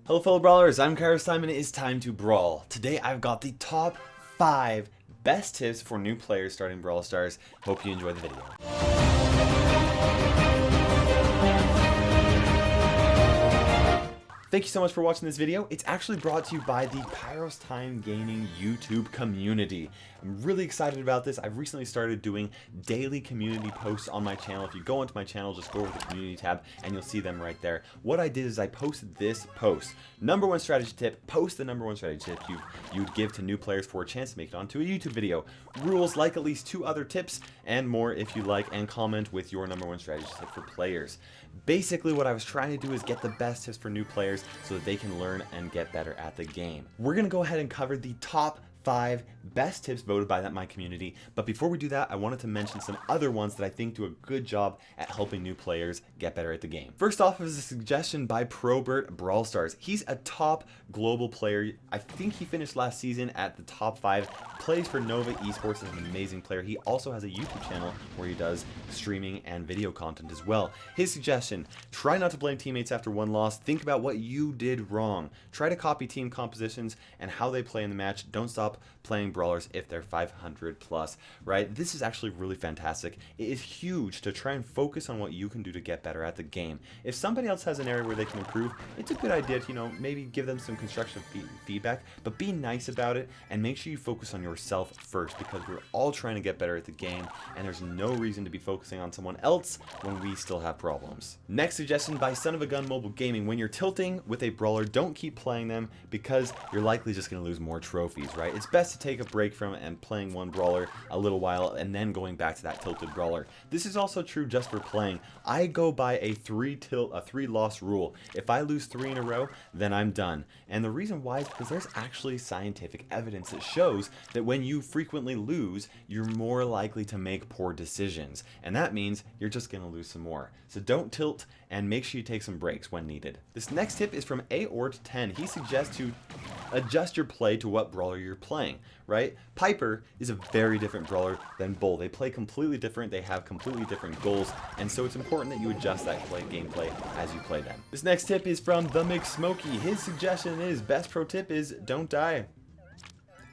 Hello fellow brawlers, I'm KairosTime and it is time to brawl. Today I've got the top 5 best tips for new players starting Brawl Stars. Hope you enjoy the video. Thank you so much for watching this video. It's actually brought to you by the KairosTime Gaming YouTube Community. I'm really excited about this. I've recently started doing daily community posts on my channel. If you go onto my channel, just go over to the community tab and you'll see them right there. What I did is I posted this post. Number 1 strategy tip, post the number 1 strategy tip you'd give to new players for a chance to make it onto a YouTube video. Rules, like at least 2 other tips and more if you like, and comment with your number 1 strategy tip for players. Basically what I was trying to do is get the best tips for new players so that they can learn and get better at the game. We're going to go ahead and cover the top 5 best tips voted by my community, but before we do that, I wanted to mention some other ones that I think do a good job at helping new players get better at the game. First off is a suggestion by Probert Brawl Stars. He's a top global player. I think he finished last season at the top 5, plays for Nova Esports, is an amazing player. He also has a YouTube channel where he does streaming and video content as well. His suggestion, try not to blame teammates after one loss. Think about what you did wrong. Try to copy team compositions and how they play in the match. Don't stop playing brawlers if they're 500 plus, right? This is actually really fantastic. It is huge to try and focus on what you can do to get better at the game. If somebody else has an area where they can improve, it's a good idea to, maybe give them some constructive feedback, but be nice about it and make sure you focus on yourself first, because we're all trying to get better at the game and there's no reason to be focusing on someone else when we still have problems. Next suggestion by Son of a Gun Mobile Gaming, when you're tilting with a brawler, don't keep playing them because you're likely just going to lose more trophies, right? It's best to take a break from and playing one brawler a little while and then going back to that tilted brawler. This is also true just for playing. I go by a 3 loss rule. If I lose 3 in a row, then I'm done. And the reason why is because there's actually scientific evidence that shows that when you frequently lose, you're more likely to make poor decisions. And that means you're just going to lose some more. So don't tilt and make sure you take some breaks when needed. This next tip is from Aort10. He suggests to adjust your play to what brawler you're playing, right? Piper is a very different brawler than Bull. They play completely different, they have completely different goals, and so it's important that you adjust that gameplay as you play them. This next tip is from the McSmokey. His suggestion is, best pro tip is, don't die.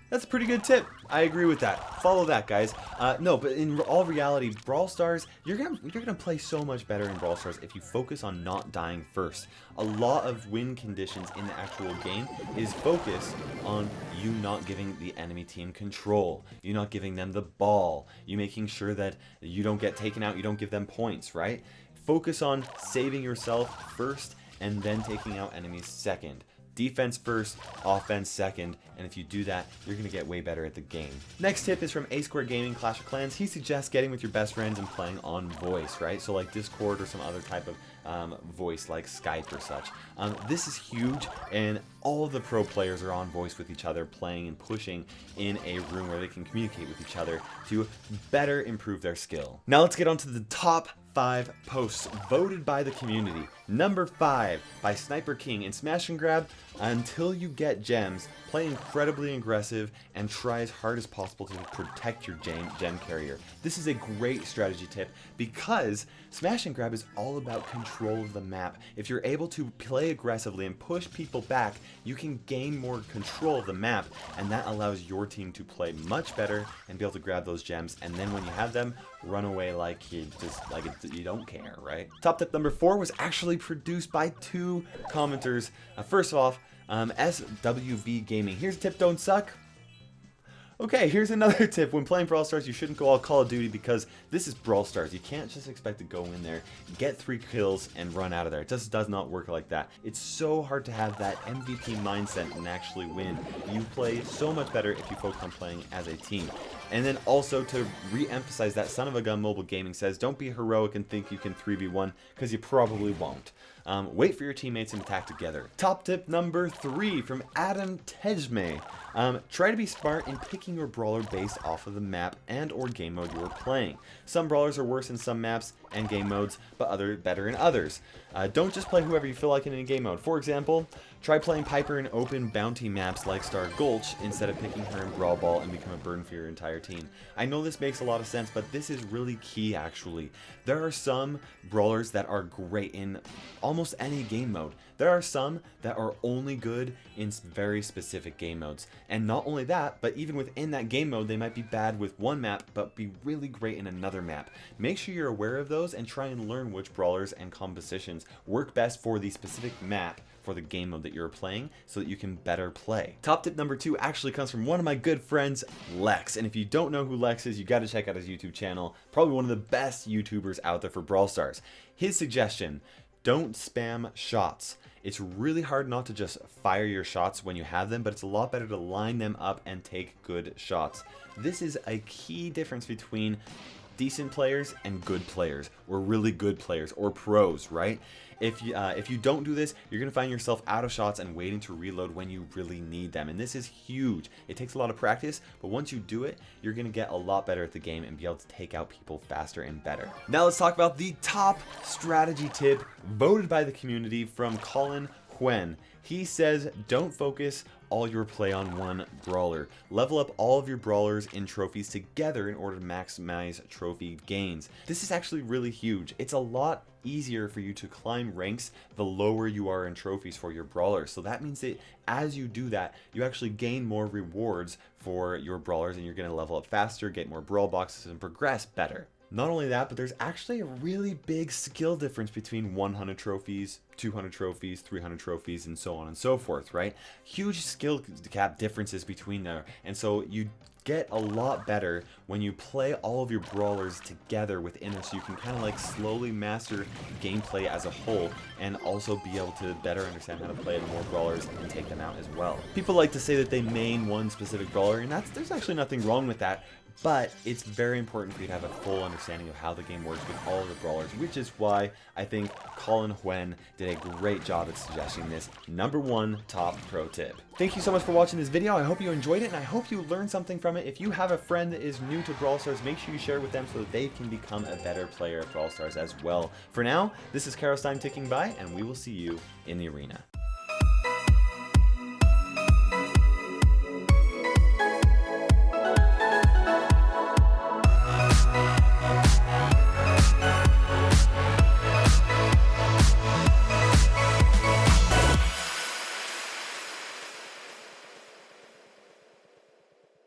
That's a pretty good tip. I agree with that. Follow that, guys. No, but in all reality, Brawl Stars, you're gonna play so much better in Brawl Stars if you focus on not dying first. A lot of win conditions in the actual game is focused on you not giving the enemy team control, you not giving them the ball, you making sure that you don't get taken out, you don't give them points, right? Focus on saving yourself first and then taking out enemies second. Defense first, offense second, and if you do that, you're going to get way better at the game. Next tip is from A Square Gaming Clash of Clans. He suggests getting with your best friends and playing on voice, right? So like Discord or some other type of voice like Skype or such. This is huge, and all of the pro players are on voice with each other, playing and pushing in a room where they can communicate with each other to better improve their skill. Now let's get on to the top 5 posts voted by the community. Number 5 by Sniper King. In Smash and Grab, until you get gems, play incredibly aggressive and try as hard as possible to protect your gem carrier. This is a great strategy tip because Smash and Grab is all about control of the map. If you're able to play aggressively and push people back, you can gain more control of the map, and that allows your team to play much better and be able to grab those gems, and then when you have them, run away like you don't care, right? Top tip number 4 was actually produced by 2 commenters. First off, SWV Gaming. Here's a tip, don't suck. Okay, here's another tip. When playing Brawl Stars, you shouldn't go all Call of Duty because this is Brawl Stars. You can't just expect to go in there, get 3 kills, and run out of there. It just does not work like that. It's so hard to have that MVP mindset and actually win. You play so much better if you focus on playing as a team. And then also to re-emphasize that, Son of a Gun Mobile Gaming says, don't be heroic and think you can 3v1 because you probably won't. Wait for your teammates and attack together. Top tip number 3 from Adam Tejme. Try to be smart in picking your brawler based off of the map and or game mode you are playing. Some brawlers are worse in some maps and game modes, but better in others. Don't just play whoever you feel like in a game mode. For example, try playing Piper in open bounty maps like Star Gulch instead of picking her in Brawl Ball and become a burden for your entire team. I know this makes a lot of sense, but this is really key actually. There are some brawlers that are great in almost any game mode. There are some that are only good in very specific game modes. And not only that, but even within that game mode, they might be bad with one map, but be really great in another map. Make sure you're aware of those and try and learn which brawlers and compositions work best for the specific map for the game mode that you're playing so that you can better play. Top tip number 2 actually comes from one of my good friends, Lex. And if you don't know who Lex is, you got to check out his YouTube channel. Probably one of the best YouTubers out there for Brawl Stars. His suggestion, don't spam shots. It's really hard not to just fire your shots when you have them, but it's a lot better to line them up and take good shots. This is a key difference between decent players and good players, or really good players, or pros, right? If you don't do this, you're gonna find yourself out of shots and waiting to reload when you really need them, and this is huge. It takes a lot of practice, but once you do it, you're gonna get a lot better at the game and be able to take out people faster and better. Now let's talk about the top strategy tip voted by the community from Colin Huen. He says, don't focus all your play on one brawler. Level up all of your brawlers in trophies together in order to maximize trophy gains. This is actually really huge. It's a lot easier for you to climb ranks the lower you are in trophies for your brawlers. So that means that as you do that, you actually gain more rewards for your brawlers and you're going to level up faster, get more brawl boxes, and progress better. Not only that, but there's actually a really big skill difference between 100 trophies, 200 trophies, 300 trophies, and so on and so forth, right? Huge skill cap differences between there. And so you get a lot better when you play all of your brawlers together within it, so you can kind of like slowly master gameplay as a whole and also be able to better understand how to play more brawlers and take them out as well. People like to say that they main one specific brawler, and there's actually nothing wrong with that. But it's very important for you to have a full understanding of how the game works with all of the brawlers, which is why I think Colin Huen did a great job at suggesting this #1 top pro tip. Thank you so much for watching this video. I hope you enjoyed it, and I hope you learned something from it. If you have a friend that is new to Brawl Stars, make sure you share it with them so that they can become a better player at Brawl Stars as well. For now, this is KairosTime ticking by, and we will see you in the arena.